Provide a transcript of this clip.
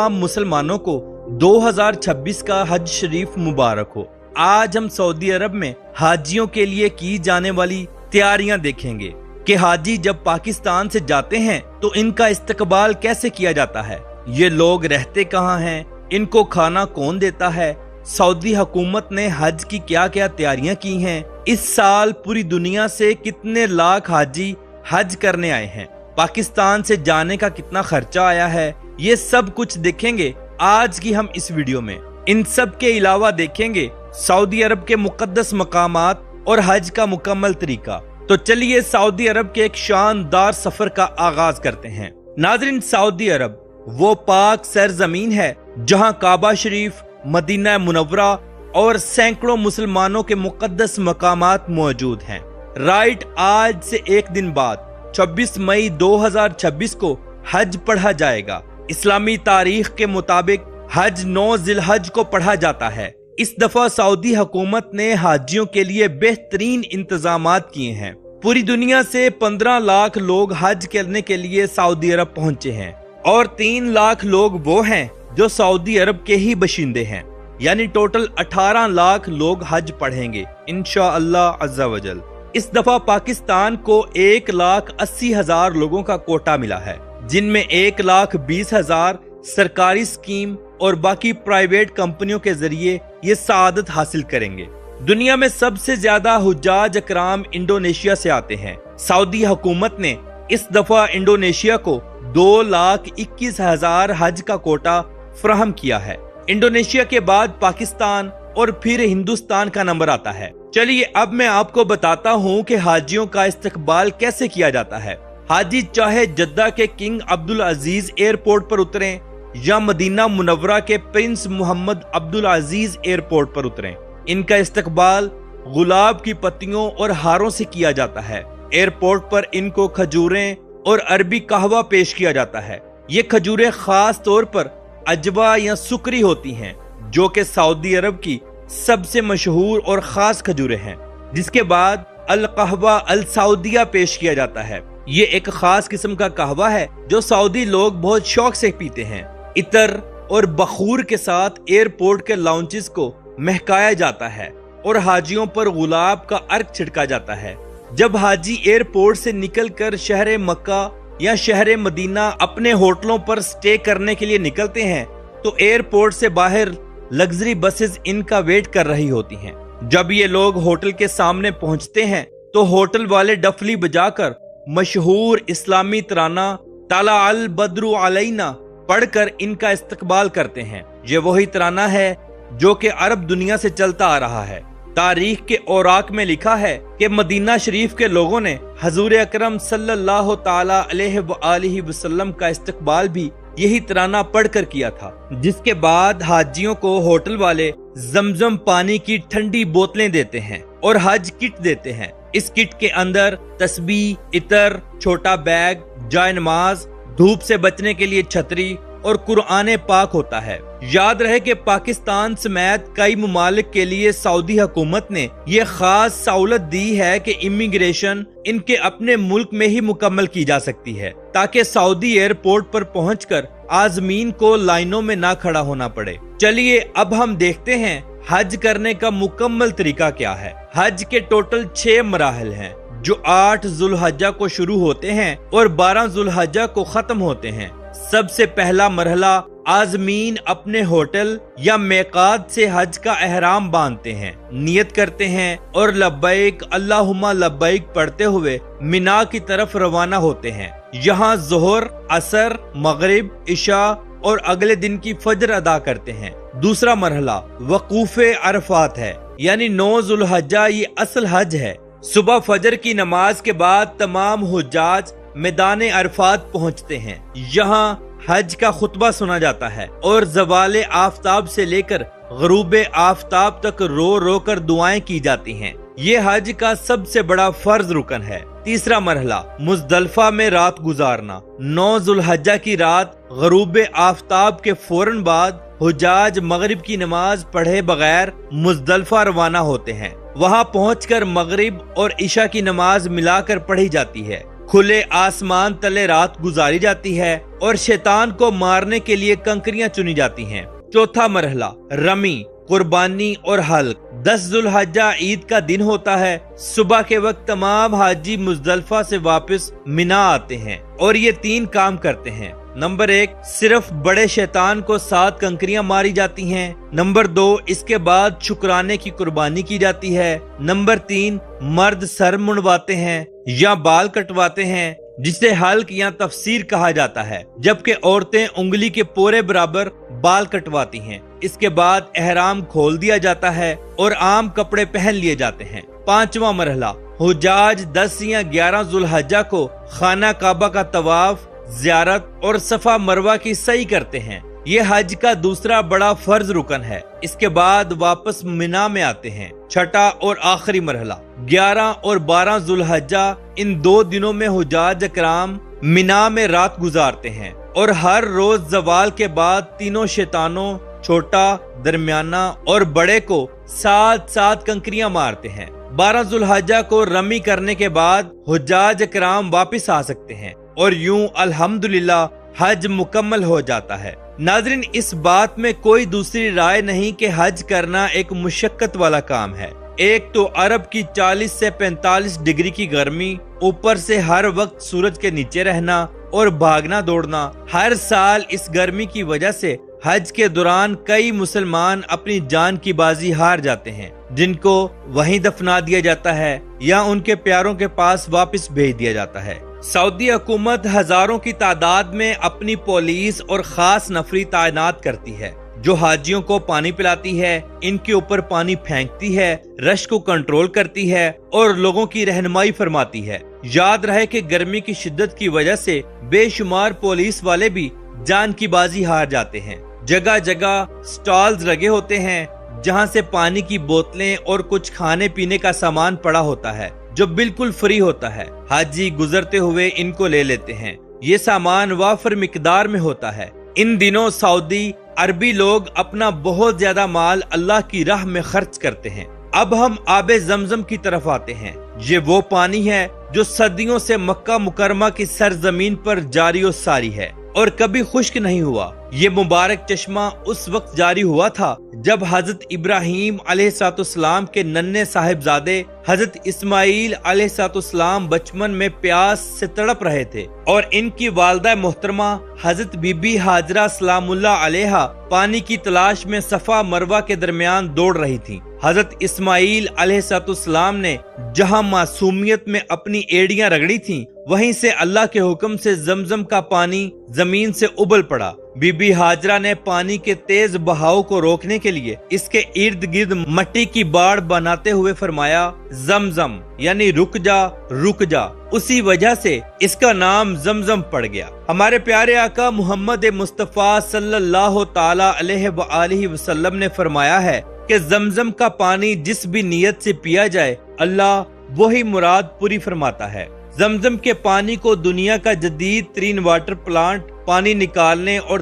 तमाम मुसलमानों को 2026 का हज शरीफ मुबारक हो। आज हम सऊदी अरब में हाजियों के लिए की जाने वाली तैयारियां देखेंगे कि हाजी जब पाकिस्तान से जाते हैं तो इनका इस्तकबाल कैसे किया जाता है, ये लोग रहते कहाँ हैं, इनको खाना कौन देता है, सऊदी हुकूमत ने हज की क्या क्या तैयारियां की हैं, इस साल पूरी दुनिया से कितने लाख हाजी हज करने आए हैं, पाकिस्तान से जाने का कितना खर्चा आया है, ये सब कुछ देखेंगे आज की हम इस वीडियो में। इन सब के अलावा देखेंगे सऊदी अरब के मुकद्दस मकामात और हज का मुकम्मल तरीका। तो चलिए सऊदी अरब के एक शानदार सफर का आगाज करते हैं। नाज़रीन, सऊदी अरब वो पाक सरजमीन है जहां काबा शरीफ, मदीना मुनव्वरा और सैकड़ों मुसलमानों के मुकद्दस मकामात मौजूद हैं। राइट, आज से एक दिन बाद 26 मई 2026 को हज पढ़ा जाएगा। इस्लामी तारीख के मुताबिक हज 9 जिलहज को पढ़ा जाता है। इस दफा सऊदी हुकूमत ने हाजियों के लिए बेहतरीन इंतजामात किए हैं। पूरी दुनिया से 15 लाख लोग हज करने के लिए सऊदी अरब पहुंचे हैं और 3 लाख लोग वो हैं जो सऊदी अरब के ही बशिंदे हैं, यानी टोटल 18 लाख लोग हज पढ़ेंगे इंशाअल्लाह अज़्ज़ा वजल। इस दफा पाकिस्तान को 1,80,000 लोगों का कोटा मिला है, जिनमें 1,20,000 सरकारी स्कीम और बाकी प्राइवेट कंपनियों के जरिए ये सआदत हासिल करेंगे। दुनिया में सबसे ज्यादा हुज्जाज अकराम इंडोनेशिया से आते हैं। सऊदी हुकूमत ने इस दफा इंडोनेशिया को 2,21,000 हज का कोटा फराहम किया है। इंडोनेशिया के बाद पाकिस्तान और फिर हिंदुस्तान का नंबर आता है। चलिए अब मैं आपको बताता हूँ कि हाजियों का इस्तकबाल कैसे किया जाता है। हाजी चाहे जद्दा के किंग अब्दुल अजीज एयरपोर्ट पर उतरें या मदीना मुनव्वरा के प्रिंस मोहम्मद अब्दुल अजीज एयरपोर्ट पर उतरें, इनका इस्तकबाल गुलाब की पत्तियों और हारों से किया जाता है। एयरपोर्ट पर इनको खजूरें और अरबी कहवा पेश किया जाता है। ये खजूरें खास तौर पर अजवा या सुकरी होती हैं, जो कि सऊदी अरब की सबसे मशहूर और खास खजूरें हैं। जिसके बाद अल कहवा अल सऊदिया पेश किया जाता है। ये एक खास किस्म का कहवा है जो सऊदी लोग बहुत शौक से पीते हैं। इतर और बखूर के साथ एयरपोर्ट के लाउंजेस को महकाया जाता है और हाजियों पर गुलाब का अर्क छिड़का जाता है। जब हाजी एयरपोर्ट से निकलकर शहर मक्का या शहर मदीना अपने होटलों पर स्टे करने के लिए निकलते हैं तो एयरपोर्ट से बाहर लग्जरी बसेस इनका वेट कर रही होती हैं। जब ये लोग होटल के सामने पहुंचते हैं तो होटल वाले डफली बजाकर मशहूर इस्लामी तराना ताला अल बद्रु अलैना पढ़कर इनका इस्तकबाल करते हैं। ये वही तराना है जो कि अरब दुनिया से चलता आ रहा है। तारीख के औराक में लिखा है कि मदीना शरीफ के लोगों ने हजूर अकरम सल्लल्लाहु ताला अलैहि वसल्लम का इस्तकबाल भी यही तराना पढ़कर किया था। जिसके बाद हाजियों को होटल वाले जमजम पानी की ठंडी बोतलें देते हैं और हज किट देते हैं। इस किट के अंदर तस्बीह, इतर, छोटा बैग, जाय नमाज, धूप से बचने के लिए छतरी और कुरान पाक होता है। याद रहे कि पाकिस्तान समेत कई मुमालिक के लिए सऊदी हुकूमत ने ये खास सहूलत दी है कि इमिग्रेशन इनके अपने मुल्क में ही मुकम्मल की जा सकती है, ताकि सऊदी एयरपोर्ट पर पहुंचकर आजमीन को लाइनों में ना खड़ा होना पड़े। चलिए अब हम देखते हैं हज करने का मुकम्मल तरीका क्या है। हज के टोटल 6 मराहल हैं, जो 8 जुल्हज्जा को शुरू होते हैं और 12 जुल्हज्जा को खत्म होते हैं। सबसे पहला मरहला आजमीन अपने होटल या मेकात से हज का एहराम बांधते हैं, नियत करते हैं और लब्बैक अल्लाहुम्मा लब्बैक पढ़ते हुए मिना की तरफ रवाना होते हैं। यहाँ जोहर, असर, मगरिब, इशा और अगले दिन की फजर अदा करते हैं। दूसरा मरहला वकूफे अरफात है, यानी 9 जुल्हज्जा ये असल हज है। सुबह फजर की नमाज के बाद तमाम हुज्जाज मैदान अरफात पहुंचते हैं। यहाँ हज का खुतबा सुना जाता है और ज़वाले आफताब से लेकर गरूब आफताब तक रो रो कर दुआएं की जाती हैं। ये हज का सबसे बड़ा फर्ज रुकन है। तीसरा मरहला मुज़दलिफा में रात गुजारना। 9 जुल्हज्जा की रात गरूब आफताब के फौरन बाद हुज्जाज मगरिब की नमाज पढ़े बगैर मुज़दलिफा रवाना होते हैं। वहां पहुंचकर मगरिब और इशा की नमाज मिलाकर पढ़ी जाती है। کھلے آسمان تلے رات گزاری جاتی ہے اور شیطان کو مارنے کے لیے کنکریاں چنی جاتی ہیں۔ چوتھا مرحلہ رمی، قربانی اور حلق۔ 10 ذوالحجہ عید کا دن ہوتا ہے۔ صبح کے وقت تمام حاجی مزدلفہ سے واپس مینا آتے ہیں اور یہ 3 کام کرتے ہیں۔ نمبر 1، صرف بڑے شیطان کو 7 کنکریاں ماری جاتی ہیں۔ نمبر 2، اس کے بعد شکرانے کی قربانی کی جاتی ہے۔ نمبر 3، مرد سر منڈواتے ہیں یا بال کٹواتے ہیں جسے حلق یا تفسیر کہا جاتا ہے، جبکہ عورتیں انگلی کے پورے برابر بال کٹواتی ہیں۔ اس کے بعد احرام کھول دیا جاتا ہے اور عام کپڑے پہن لیے جاتے ہیں۔ 5واں مرحلہ، حجاج 10 یا 11 ذوالحجہ کو خانہ کعبہ کا طواف، زیارت اور صفا مروہ کی سعی کرتے ہیں۔ یہ حج کا دوسرا بڑا فرض رکن ہے۔ اس کے بعد واپس مینا میں آتے ہیں۔ چھٹا اور آخری مرحلہ، 11 اور 12 ذوالحجہ، ان 2 دنوں میں حجاج اکرام مینا میں رات گزارتے ہیں اور ہر روز زوال کے بعد تینوں شیطانوں، چھوٹا، درمیانہ اور بڑے کو 7 کنکریاں مارتے ہیں۔ 12 ذوالحجہ کو رمی کرنے کے بعد حجاج اکرام واپس آ سکتے ہیں اور یوں الحمدللہ حج مکمل ہو جاتا ہے۔ ناظرین، اس بات میں کوئی دوسری رائے نہیں کہ حج کرنا ایک مشقت والا کام ہے۔ ایک تو عرب کی 40 سے 45 ڈگری کی گرمی، اوپر سے ہر وقت سورج کے نیچے رہنا اور بھاگنا دوڑنا۔ ہر سال اس گرمی کی وجہ سے حج کے دوران کئی مسلمان اپنی جان کی بازی ہار جاتے ہیں، جن کو وہیں دفنا دیا جاتا ہے یا ان کے پیاروں کے پاس واپس بھیج دیا جاتا ہے۔ سعودی حکومت ہزاروں کی تعداد میں اپنی پولیس اور خاص نفری تعینات کرتی ہے جو حاجیوں کو پانی پلاتی ہے، ان کے اوپر پانی پھینکتی ہے، رش کو کنٹرول کرتی ہے اور لوگوں کی رہنمائی فرماتی ہے۔ یاد رہے کہ گرمی کی شدت کی وجہ سے بے شمار پولیس والے بھی جان کی بازی ہار جاتے ہیں۔ جگہ جگہ سٹالز لگے ہوتے ہیں جہاں سے پانی کی بوتلیں اور کچھ کھانے پینے کا سامان پڑا ہوتا ہے جو بالکل فری ہوتا ہے۔ حاجی گزرتے ہوئے ان کو لے لیتے ہیں۔ یہ سامان وافر مقدار میں ہوتا ہے۔ ان دنوں سعودی عربی لوگ اپنا بہت زیادہ مال اللہ کی راہ میں خرچ کرتے ہیں۔ اب ہم آب زمزم کی طرف آتے ہیں۔ یہ وہ پانی ہے جو صدیوں سے مکہ مکرمہ کی سرزمین پر جاری و ساری ہے اور کبھی خشک نہیں ہوا۔ یہ مبارک چشمہ اس وقت جاری ہوا تھا جب حضرت ابراہیم علیہ السلام کے ننھے صاحبزادے حضرت اسماعیل علیہ السلام بچپن میں پیاس سے تڑپ رہے تھے اور ان کی والدہ محترمہ حضرت بی بی ہاجرہ سلام اللہ علیہا پانی کی تلاش میں صفا مروہ کے درمیان دوڑ رہی تھی۔ حضرت اسماعیل علیہ السلام نے جہاں معصومیت میں اپنی ایڑیاں رگڑی تھیں، وہیں سے اللہ کے حکم سے زمزم کا پانی زمین سے ابل پڑا۔ بی بی ہاجرہ نے پانی کے تیز بہاؤ کو روکنے کے لیے اس کے ارد گرد مٹی کی باڑ بناتے ہوئے فرمایا، زمزم یعنی رک جا رک جا۔ اسی وجہ سے اس کا نام زمزم پڑ گیا۔ ہمارے پیارے آقا محمد مصطفیٰ صلی اللہ تعالی علیہ وآلہ وسلم نے فرمایا ہے کہ زمزم کا پانی جس بھی نیت سے پیا جائے اللہ وہی مراد پوری فرماتا ہے۔ زمزم کے پانی کو دنیا کا جدید ترین واٹر پلانٹ پانی نکالنے اور